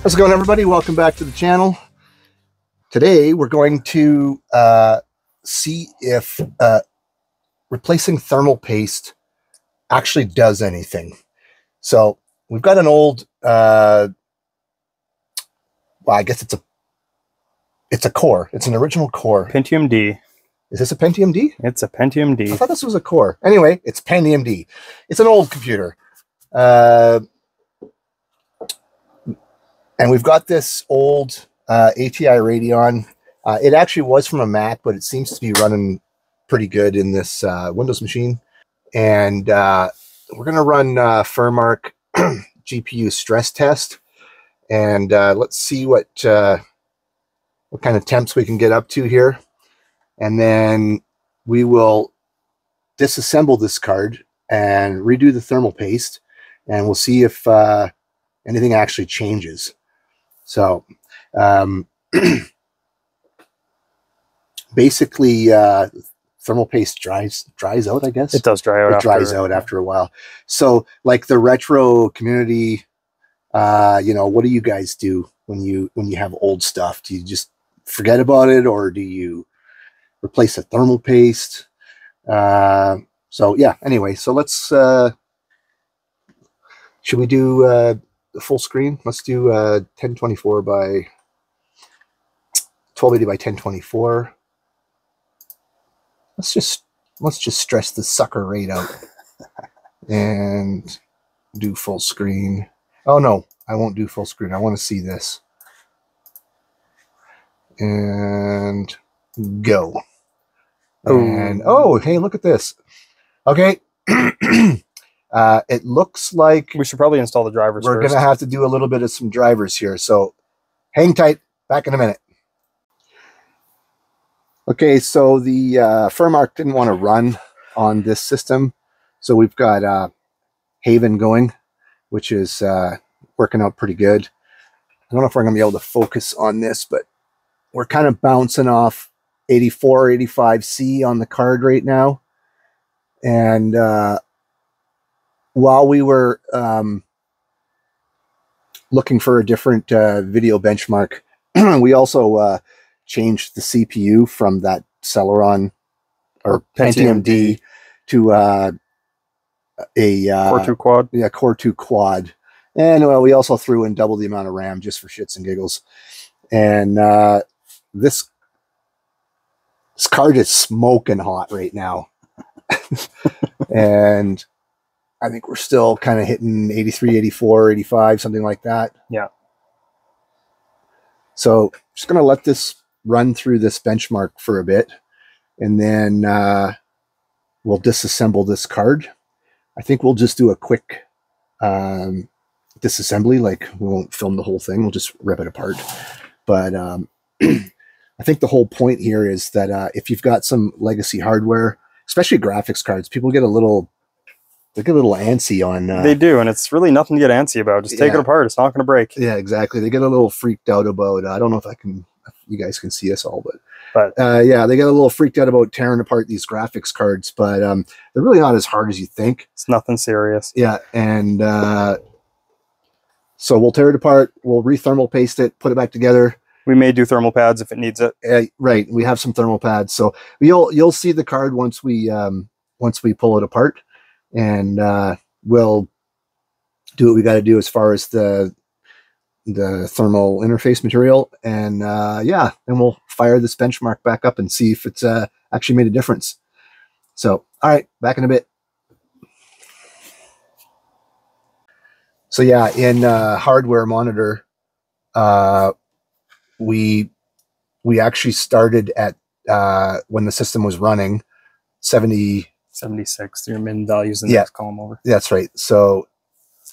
How's it going, everybody? Welcome back to the channel. Today we're going to see if replacing thermal paste actually does anything. So we've got an old well, I guess it's a core. It's an original core. Pentium D. Is this a Pentium D? It's a Pentium D. I thought this was a core. Anyway, it's Pentium D. It's an old computer. And we've got this old ATI Radeon. It actually was from a Mac, but it seems to be running pretty good in this Windows machine. And we're going to run Radeon GPU stress test. And let's see what kind of temps we can get up to here. And then we will disassemble this card and redo the thermal paste. And we'll see if anything actually changes. So basically thermal paste dries out, I guess. It does dry out. It dries out after a while. So like the retro community, you know, what do you guys do when you have old stuff? Do you just forget about it, or do you replace the thermal paste? So yeah, anyway, so let's should we do the full screen? Let's do 1024 by 1280 by 1024. Let's just stress the sucker rate out and do full screen. Oh no, I won't do full screen. I want to see this. And go. And oh, hey, look at this. Okay. It looks like we should probably install the drivers we're going to have to do a little bit of some drivers here. So hang tight. Back in a minute. Okay, so the Radeon didn't want to run on this system. So we've got Haven going, which is working out pretty good. I don't know if we're going to be able to focus on this, but we're kind of bouncing off 84, 85C on the card right now. And while we were looking for a different video benchmark, we also changed the CPU from that Celeron or Pentium D to a Core 2 Quad. Yeah, Core 2 Quad. And well, we also threw in double the amount of RAM just for shits and giggles. And this card is smoking hot right now. And I think we're still kind of hitting 83, 84, 85, something like that. Yeah. So just going to let this run through this benchmark for a bit. And then we'll disassemble this card. I think we'll just do a quick disassembly. Like, we won't film the whole thing. We'll just rip it apart. But I think the whole point here is that if you've got some legacy hardware, especially graphics cards, people get a little... They get a little antsy on... they do, and it's really nothing to get antsy about. Just take it apart. It's not going to break. Yeah, exactly. They get a little freaked out about... I don't know if you guys can see us all, but yeah, they get a little freaked out about tearing apart these graphics cards, but they're really not as hard as you think. It's nothing serious. Yeah, and so we'll tear it apart. We'll re-thermal paste it, put it back together. We may do thermal pads if it needs it. Right, we have some thermal pads. So you'll see the card once we pull it apart. And we'll do what we got to do as far as the thermal interface material, and yeah, then we'll fire this benchmark back up and see if it's actually made a difference. So all right, back in a bit. So yeah, in hardware monitor, we actually started at when the system was running 76, your min values in the next column over. That's right. So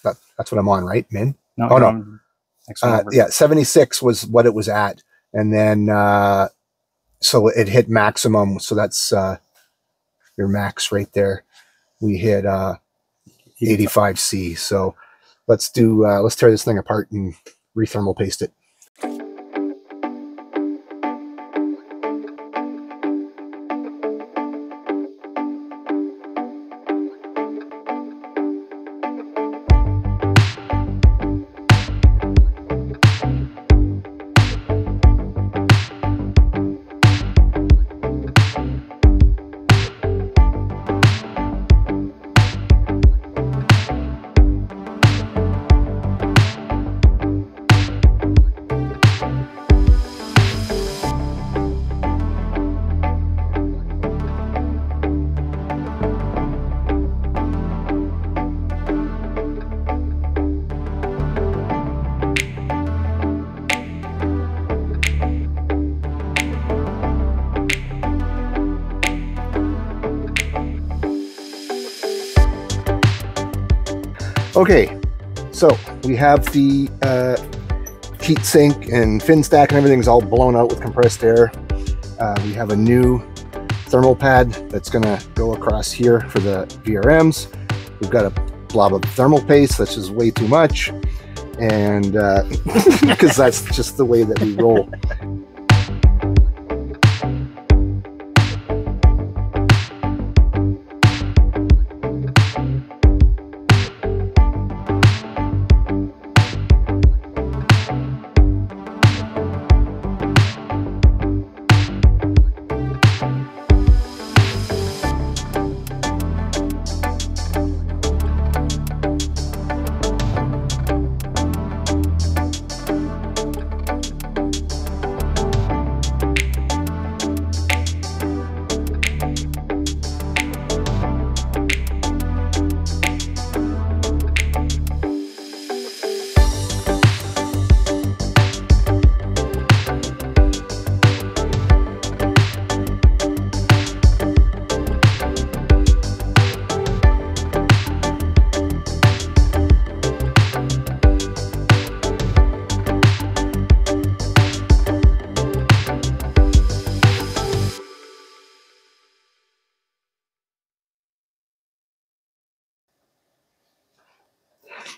that's what I'm on, right? Min? No, oh, no. Next one over. Yeah, 76 was what it was at. And then, so it hit maximum. So that's your max right there. We hit 85C. So let's tear this thing apart and re-thermal paste it. Okay, so we have the heat sink and fin stack and everything's all blown out with compressed air. We have a new thermal pad that's going to go across here for the VRMs. We've got a blob of thermal paste that's just way too much, and because that's just the way that we roll.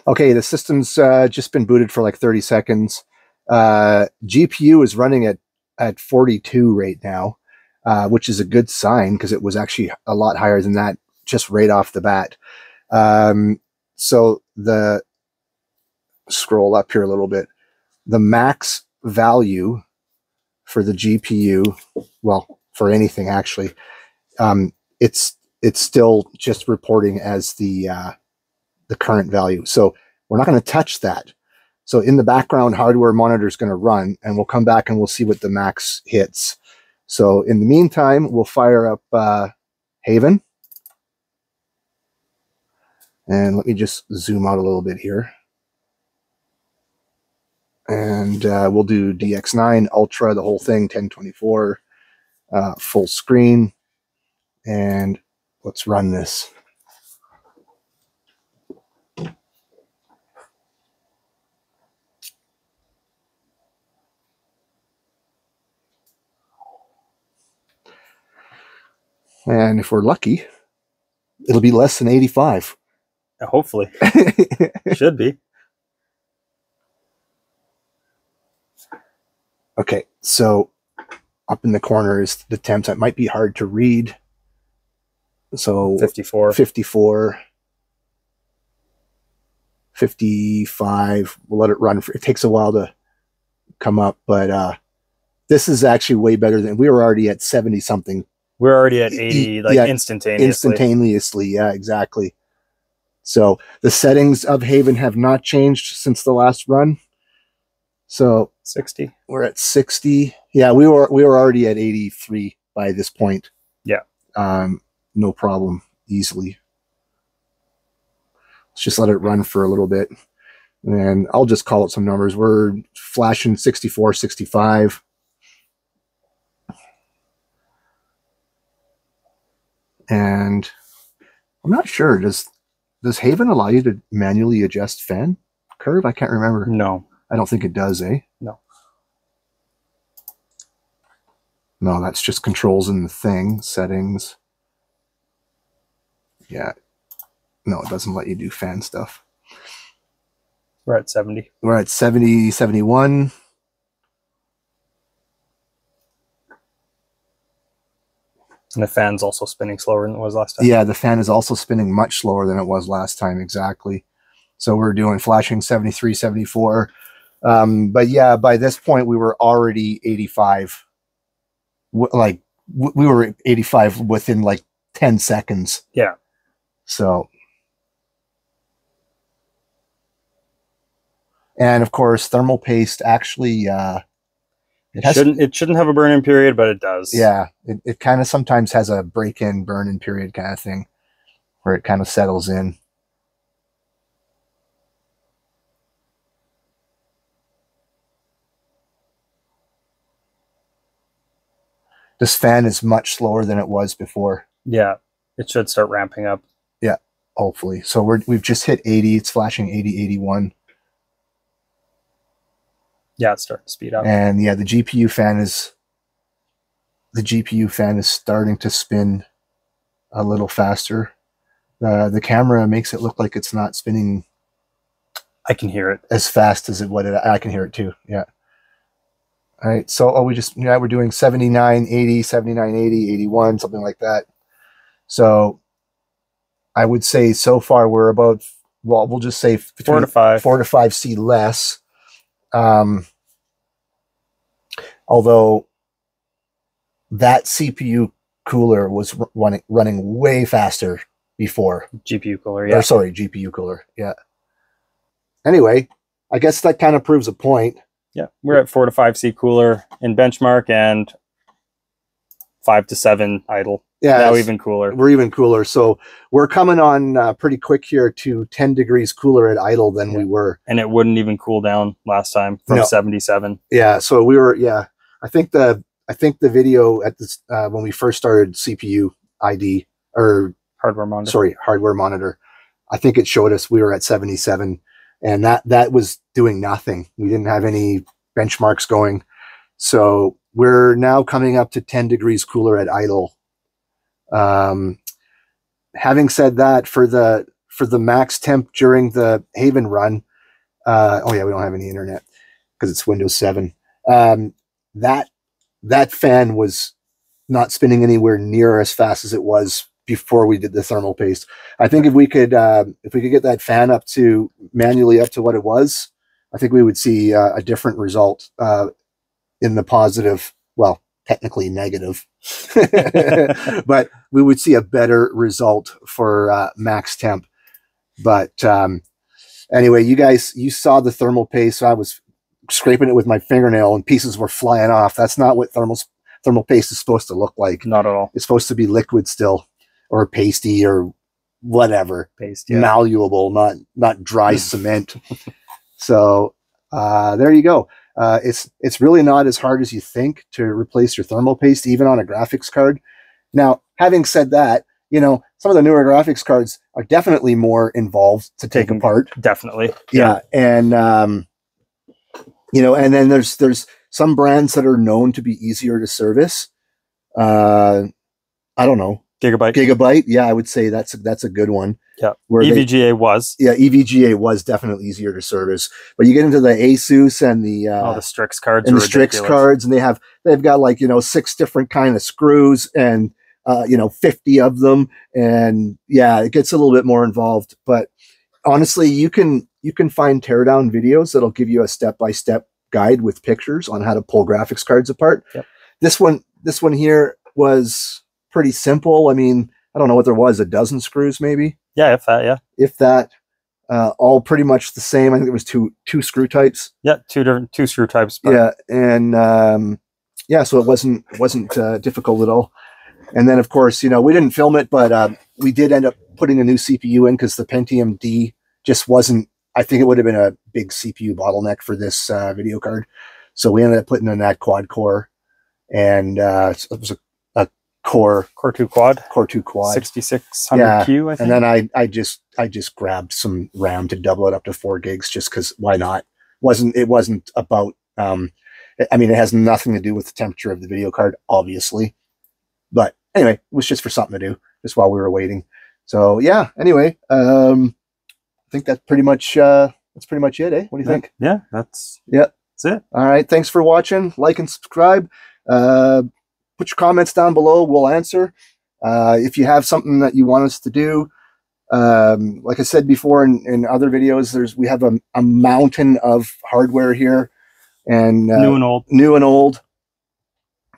Okay, the system's just been booted for like 30 seconds. GPU is running at 42 right now, which is a good sign because it was actually a lot higher than that just right off the bat. So the scroll up here a little bit. The max value for the GPU, well, for anything actually, it's still just reporting as the current value. So we're not going to touch that. So in the background, hardware monitor is going to run, and we'll come back and we'll see what the max hits. So in the meantime, we'll fire up Haven. And let me just zoom out a little bit here. And we'll do DX9 Ultra, the whole thing, 1024, full screen. And let's run this. And if we're lucky, it'll be less than 85. Hopefully. Should be. Okay, so up in the corner is the temps. That might be hard to read. So 54. 54. 55. We'll let it run. It takes a while to come up, but this is actually way better than we were already at 70 something. We're already at 80, like, yeah, instantaneously. Instantaneously, yeah, exactly. So the settings of Haven have not changed since the last run. So 60. We're at 60. Yeah, we were already at 83 by this point. Yeah. No problem, easily. Let's just let it run for a little bit. And I'll just call it some numbers. We're flashing 64, 65. And I'm not sure, does Haven allow you to manually adjust fan curve? I can't remember. No. I don't think it does, eh? No. No, that's just controls in the thing, settings. Yeah. No, it doesn't let you do fan stuff. We're at 70. We're at 70, 71. And the fan's also spinning slower than it was last time. Yeah, the fan is also spinning much slower than it was last time, exactly. So we're doing flashing 73, 74. But yeah, by this point, we were already 85. Like, we were 85 within like 10 seconds. Yeah. So. And of course, thermal paste actually... it shouldn't have a burn-in period, but it does. Yeah, it kind of sometimes has a break-in, burn-in period kind of thing where it kind of settles in. This fan is much slower than it was before. Yeah, it should start ramping up. Yeah, hopefully. So we've just hit 80. It's flashing 80, 81. Yeah, it's starting to speed up. And yeah, the GPU fan is starting to spin a little faster. The camera makes it look like it's not spinning. I can hear it as fast as I can hear it too. Yeah. All right. So we're doing 79, 80, 79, 80, 81, something like that. So I would say so far we're about, well, we'll just say 4 to 5. 4 to 5 C less. Although that CPU cooler was running way faster before. GPU cooler, yeah. Or sorry, GPU cooler, yeah. Anyway, I guess that kind of proves a point. Yeah, we're at 4 to 5 C cooler in benchmark and 5 to 7 idle. Yeah, now even cooler. We're even cooler. So we're coming on pretty quick here to 10 degrees cooler at idle than we were. And it wouldn't even cool down last time from 77. Yeah, so we were, yeah. I think the video at this when we first started CPU ID or hardware monitor. Sorry, hardware monitor. I think it showed us we were at 77, and that was doing nothing. We didn't have any benchmarks going. So we're now coming up to 10 degrees cooler at idle. Having said that, for the max temp during the Haven run, oh yeah, we don't have any internet because it's Windows 7. That fan was not spinning anywhere near as fast as it was before we did the thermal paste. I think if we could get that fan manually up to what it was, I think we would see a different result in the positive. Well, technically negative, but we would see a better result for max temp. But anyway, you saw the thermal paste. So I was scraping it with my fingernail and pieces were flying off. That's not what thermal paste is supposed to look like. Not at all. It's supposed to be liquid still, or pasty, or whatever. Paste, yeah. Malleable, not dry cement. So there you go. It's really not as hard as you think to replace your thermal paste, even on a graphics card. Now, having said that, you know, some of the newer graphics cards are definitely more involved to take apart. Definitely. Yeah. And you know, and then there's some brands that are known to be easier to service. I don't know. Gigabyte. Yeah, I would say that's a good one. Yeah. EVGA was. Yeah, EVGA was definitely easier to service. But you get into the Asus and the Strix cards and the Strix cards, and they've got like, you know, 6 different kind of screws and you know, 50 of them, and yeah, it gets a little bit more involved. But honestly, you can find teardown videos that'll give you a step-by-step guide with pictures on how to pull graphics cards apart. Yep. This one here was pretty simple. I mean, I don't know what there was, a dozen screws maybe. Yeah, if that. Yeah, if that. All pretty much the same. I think there was two screw types. Yeah, two screw types. But... Yeah, and yeah, so it wasn't difficult at all. And then, of course, you know, we didn't film it, but we did end up putting a new CPU in because the Pentium D just wasn't. I think it would have been a big CPU bottleneck for this video card. So we ended up putting in that quad core, and it was a Core 2 quad, 6600Q. I think. And then I just grabbed some RAM to double it up to 4 gigs, just because why not? It wasn't about. I mean, it has nothing to do with the temperature of the video card, obviously. But anyway, it was just for something to do, just while we were waiting. So yeah. Anyway, I think that's pretty much it. Eh? What do you think? Yeah, that's it. All right. Thanks for watching. Like and subscribe. Put your comments down below. We'll answer. If you have something that you want us to do, like I said before in other videos, we have a mountain of hardware here, and new and old,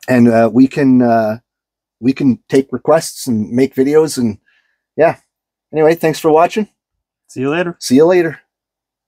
and we can take requests and make videos, and yeah. Anyway, thanks for watching. See you later. See you later.